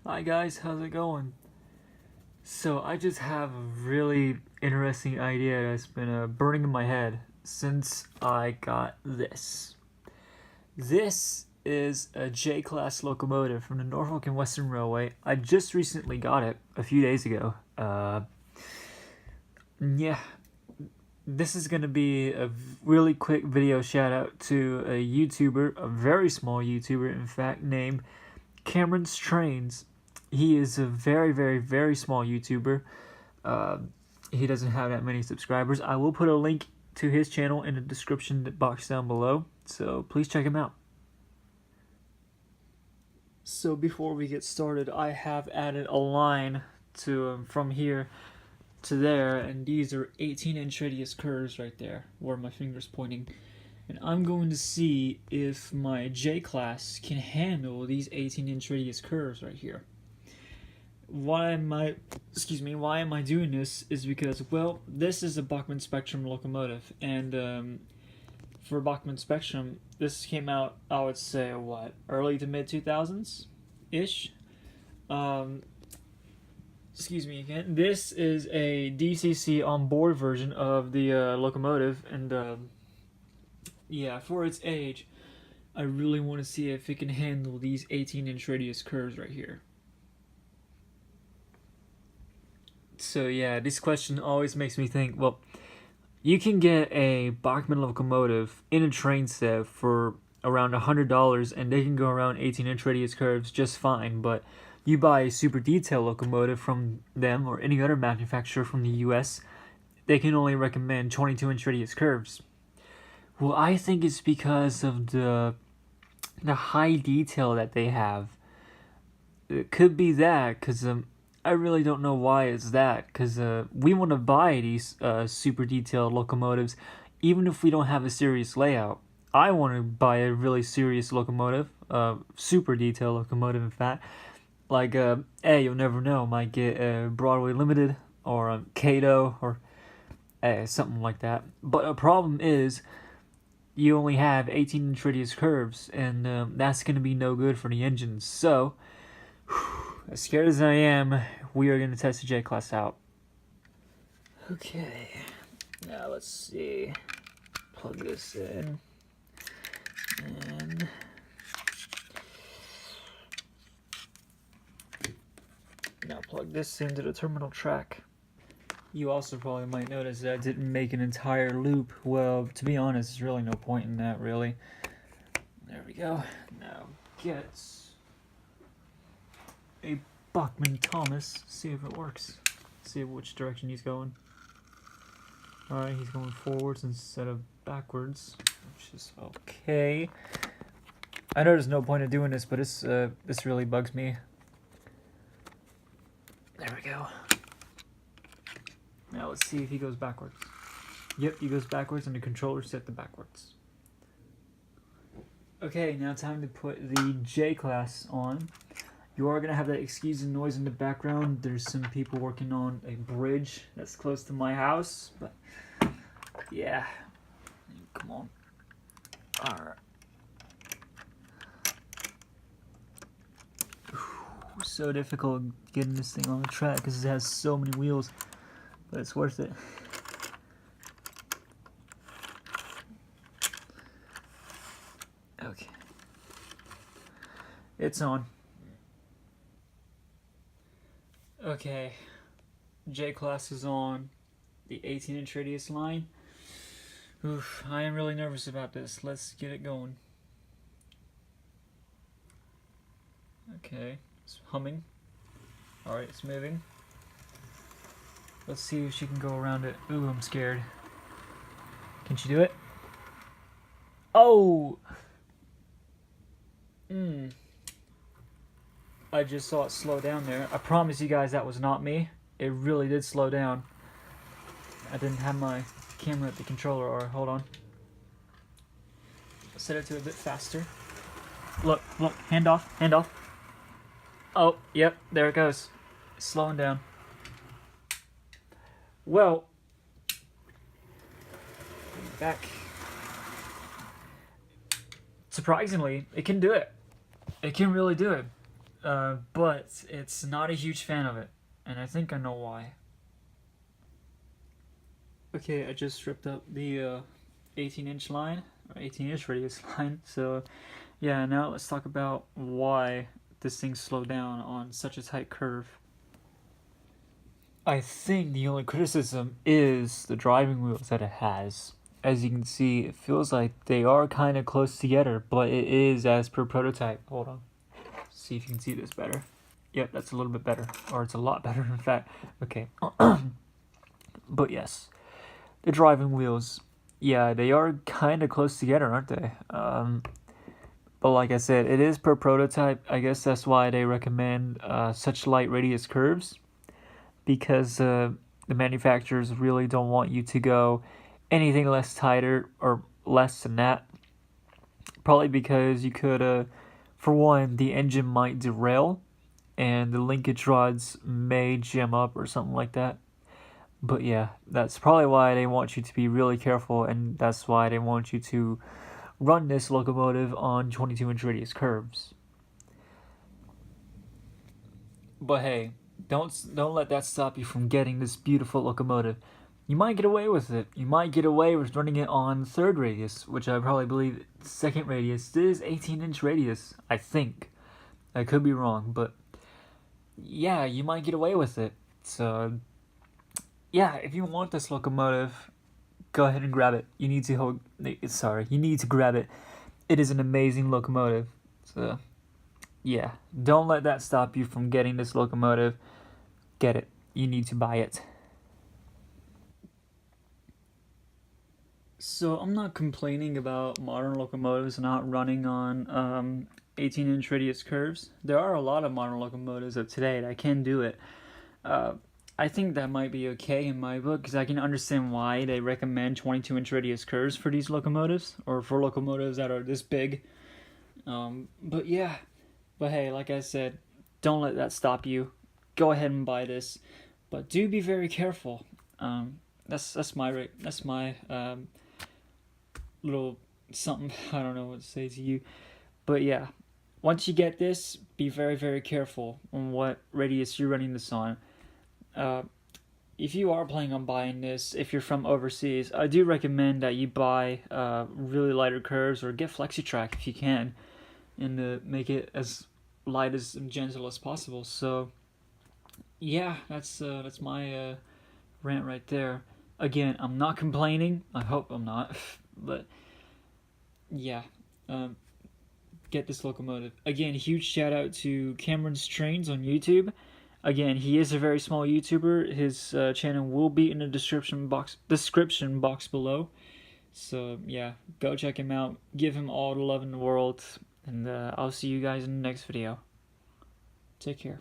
Hi guys, how's it going? So I just have a really interesting idea that's been burning in my head since I got this. This is a J-class locomotive from the Norfolk and Western Railway. I just recently got it a few days ago. Yeah, this is gonna be a really quick video shout out to a YouTuber, a very small YouTuber in fact, named Cameron's Trains. He is a very, very, very small YouTuber. Uh, he doesn't have that many subscribers. I will put a link to his channel in the description box down below, so please check him out. So before we get started, I have added a line to from here to there, and these are 18-inch radius curves right there, where my finger's pointing. And I'm going to see if my J-class can handle these 18-inch radius curves right here. Why am I doing this is because, well, this is a Bachman Spectrum locomotive, and for Bachman Spectrum, this came out, I would say, what, early to mid 2000s ish. Excuse me again. This is a DCC on board version of the locomotive, and yeah, for its age, I really want to see if it can handle these 18-inch radius curves right here. So yeah, this question always makes me think, well, you can get a Bachman locomotive in a train set for around $100 and they can go around 18-inch radius curves just fine, but you buy a super detail locomotive from them or any other manufacturer from the US, they can only recommend 22-inch radius curves. Well, I think it's because of the high detail that they have. It could be that, because I really don't know why it's that, because we want to buy these super detailed locomotives even if we don't have a serious layout. I want to buy a really serious locomotive, super detailed locomotive in fact. Like, hey, you'll never know, might get Broadway Limited or Cato or something like that. But a problem is you only have 18-inch radius curves, and that's going to be no good for the engines. So, as scared as I am, we are going to test the J-Class out. Okay, now let's see. Plug this in. And now plug this into the terminal track. You also probably might notice that I didn't make an entire loop. Well, to be honest, there's really no point in that, really. There we go. Now get a Bachman Thomas. See if it works. See which direction he's going. Alright, he's going forwards instead of backwards, which is okay. I know there's no point in doing this, but this really bugs me. There we go. Now let's see if he goes backwards. Yep, he goes backwards and the controller's set to backwards. Okay, now time to put the J-Class on. You are going to have that excusing noise in the background. There's some people working on a bridge that's close to my house, but yeah. Come on. Alright. So difficult getting this thing on the track because it has so many wheels, but it's worth it. Okay. It's on. Okay. J-Class is on the 18-inch radius line. Oof, I am really nervous about this. Let's get it going. Okay, it's humming. Alright, it's moving. Let's see if she can go around it. Ooh, I'm scared. Can she do it? Oh! I just saw it slow down there. I promise you guys that was not me. It really did slow down. I didn't have my camera at the controller, or hold on. Set it to a bit faster. Look, hand off, hand off. Oh, yep, there it goes. It's slowing down. Well, back. Surprisingly, it can do it. It can really do it. but it's not a huge fan of it, and I think I know why. Okay, I just stripped up the 18-inch line, or 18-inch radius line. So yeah, now let's talk about why this thing slowed down on such a tight curve. I think the only criticism is the driving wheels that it has. As you can see, it feels like they are kind of close together, but it is as per prototype. Hold on, see if you can see this better. Yep, that's a little bit better, or it's a lot better, in fact. Okay, but yes, the driving wheels, yeah, they are kind of close together, aren't they? But like I said, it is per prototype. I guess that's why they recommend such light radius curves, because the manufacturers really don't want you to go anything less tighter or less than that. Probably because you could, for one, the engine might derail and the linkage rods may jam up or something like that. But yeah, that's probably why they want you to be really careful, and that's why they want you to run this locomotive on 22-inch radius curves. But hey, don't let that stop you from getting this beautiful locomotive. You might get away with it. You might get away with running it on third radius, which I probably believe second radius. This is 18-inch radius, I think. I could be wrong, but yeah, you might get away with it. So yeah, if you want this locomotive, go ahead and grab it. You need to grab it. It is an amazing locomotive. So yeah, don't let that stop you from getting this locomotive. Get it. You need to buy it. So I'm not complaining about modern locomotives not running on 18-inch radius curves. There are a lot of modern locomotives of today that can do it. Uh, I think that might be okay in my book, because I can understand why they recommend 22-inch radius curves for these locomotives, or for locomotives that are this big. But yeah, but hey, like I said, don't let that stop you. Go ahead and buy this, but do be very careful. That's my little something. I don't know what to say to you, but yeah, once you get this, be very, very careful on what radius you're running this on. Uh, if you are planning on buying this, if you're from overseas, I do recommend that you buy really lighter curves, or get FlexiTrack if you can, and make it as light as and gentle as possible. So yeah, that's my rant right there. Again, I'm not complaining. I hope I'm not, but yeah. Um, get this locomotive. Again, huge shout out to Cameron's Trains on YouTube. Again, he is a very small YouTuber. His channel will be in the description box below. So yeah, go check him out. Give him all the love in the world, and I'll see you guys in the next video. Take care.